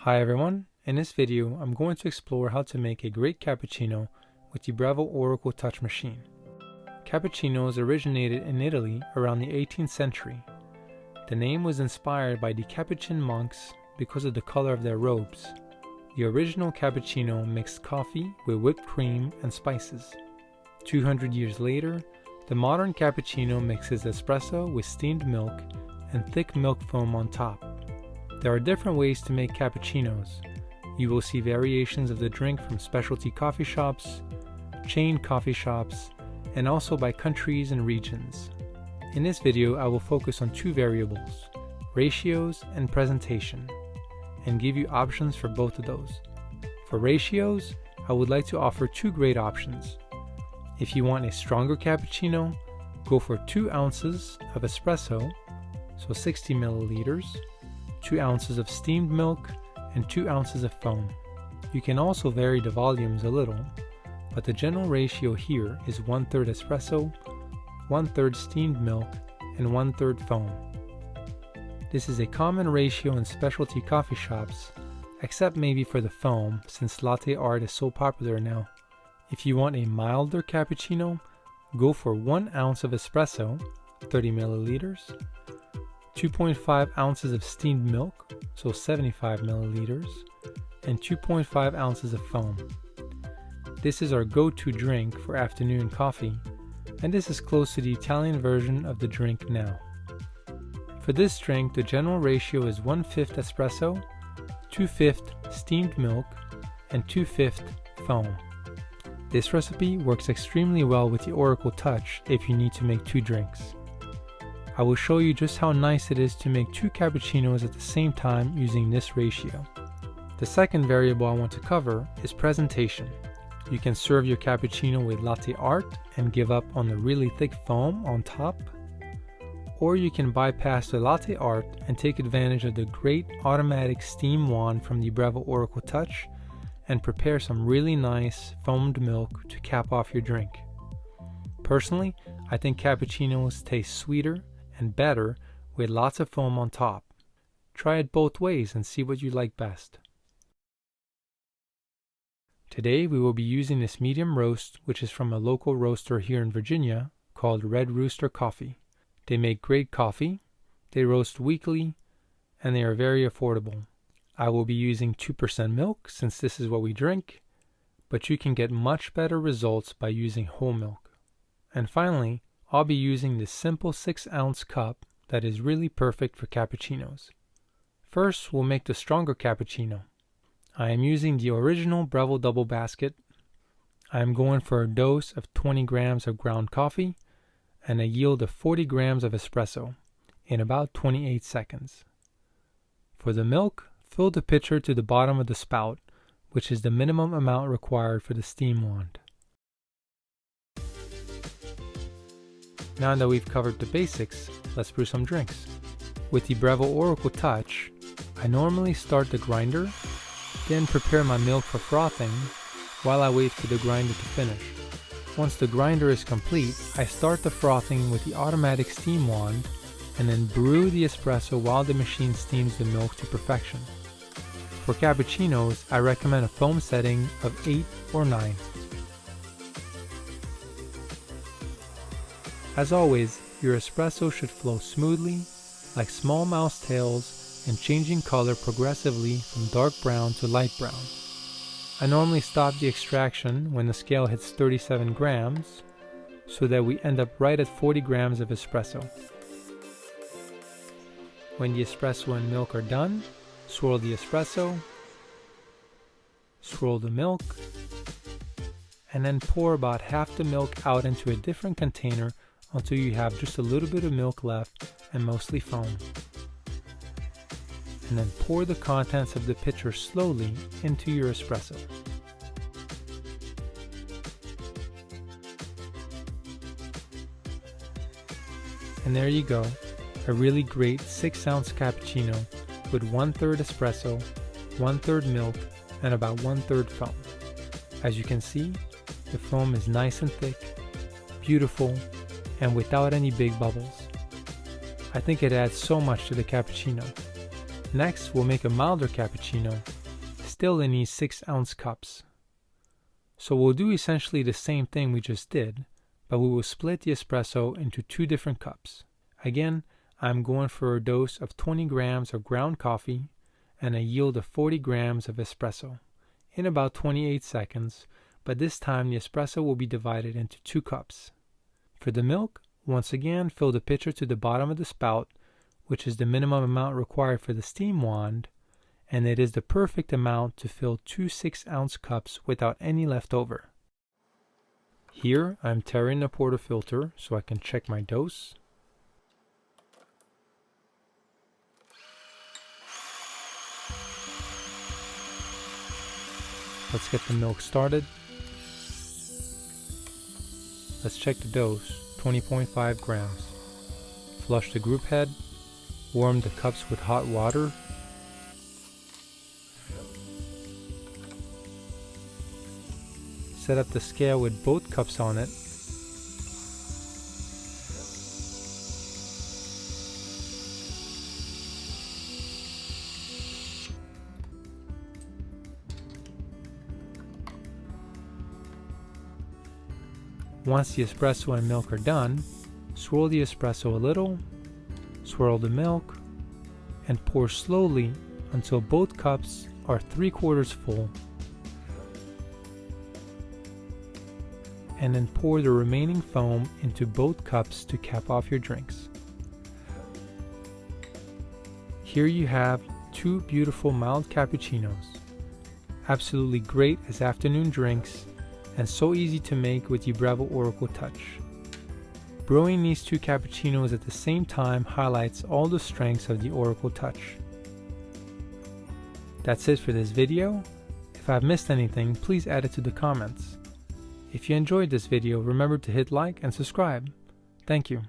Hi everyone, in this video I'm going to explore how to make a great cappuccino with the Breville Oracle Touch machine. Cappuccinos originated in Italy around the 18th century. The name was inspired by the Capuchin monks because of the color of their robes. The original cappuccino mixed coffee with whipped cream and spices. 200 years later, the modern cappuccino mixes espresso with steamed milk and thick milk foam on top. There are different ways to make cappuccinos. You will see variations of the drink from specialty coffee shops, chain coffee shops, and also by countries and regions. In this video, I will focus on two variables, ratios and presentation, and give you options for both of those. For ratios, I would like to offer two great options. If you want a stronger cappuccino, go for 2 ounces of espresso, so 60 milliliters, 2 ounces of steamed milk, and 2 ounces of foam. You can also vary the volumes a little, but the general ratio here is 1/3 espresso, 1/3 steamed milk, and 1/3 foam. This is a common ratio in specialty coffee shops, except maybe for the foam since latte art is so popular now. If you want a milder cappuccino, go for 1 ounce of espresso, 30 milliliters, 2.5 ounces of steamed milk, so 75 milliliters, and 2.5 ounces of foam. This is our go-to drink for afternoon coffee, and this is close to the Italian version of the drink now. For this drink, the general ratio is 1/5 espresso, 2/5 steamed milk, and 2/5 foam. This recipe works extremely well with the Oracle Touch if you need to make 2 drinks. I will show you just how nice it is to make 2 cappuccinos at the same time using this ratio. The second variable I want to cover is presentation. You can serve your cappuccino with latte art and give up on the really thick foam on top, or you can bypass the latte art and take advantage of the great automatic steam wand from the Breville Oracle Touch and prepare some really nice foamed milk to cap off your drink. Personally, I think cappuccinos taste sweeter and better with lots of foam on top. Try it both ways and see what you like best. Today we will be using this medium roast, which is from a local roaster here in Virginia called Rooster Coffee. They make great coffee, they roast weekly, and they are very affordable. I will be using 2% milk since this is what we drink, but you can get much better results by using whole milk. And finally, I'll be using this simple 6-ounce cup that is really perfect for cappuccinos. First, we'll make the stronger cappuccino. I am using the original Breville double basket. I am going for a dose of 20 grams of ground coffee and a yield of 40 grams of espresso in about 28 seconds. For the milk, fill the pitcher to the bottom of the spout, which is the minimum amount required for the steam wand. Now that we've covered the basics, let's brew some drinks. With the Breville Oracle Touch, I normally start the grinder, then prepare my milk for frothing while I wait for the grinder to finish. Once the grinder is complete, I start the frothing with the automatic steam wand and then brew the espresso while the machine steams the milk to perfection. For cappuccinos, I recommend a foam setting of 8 or 9. As always, your espresso should flow smoothly, like small mouse tails, and changing color progressively from dark brown to light brown. I normally stop the extraction when the scale hits 37 grams, so that we end up right at 40 grams of espresso. When the espresso and milk are done, swirl the espresso, swirl the milk, and then pour about half the milk out into a different container until you have just a little bit of milk left and mostly foam. And then pour the contents of the pitcher slowly into your espresso. And there you go, a really great 6-ounce cappuccino with 1/3 espresso, 1/3 milk, and about 1/3 foam. As you can see, the foam is nice and thick, beautiful, and without any big bubbles. I think it adds so much to the cappuccino. Next, we'll make a milder cappuccino still in these 6-ounce cups. So we'll do essentially the same thing we just did, but we will split the espresso into 2 different cups. Again, I'm going for a dose of 20 grams of ground coffee and a yield of 40 grams of espresso in about 28 seconds, but this time the espresso will be divided into 2 cups. For the milk, once again fill the pitcher to the bottom of the spout, which is the minimum amount required for the steam wand, and it is the perfect amount to fill 2 6-ounce cups without any left over. Here I'm tearing the portafilter so I can check my dose. Let's get the milk started. Let's check the dose, 20.5 grams. Flush the group head. Warm the cups with hot water. Set up the scale with both cups on it. Once the espresso and milk are done, swirl the espresso a little, swirl the milk, and pour slowly until both cups are 3/4 full. And then pour the remaining foam into both cups to cap off your drinks. Here you have 2 beautiful mild cappuccinos. Absolutely great as afternoon drinks and so easy to make with the Breville Oracle Touch. Brewing these 2 cappuccinos at the same time highlights all the strengths of the Oracle Touch. That's it for this video. If I've missed anything, please add it to the comments. If you enjoyed this video, remember to hit like and subscribe. Thank you.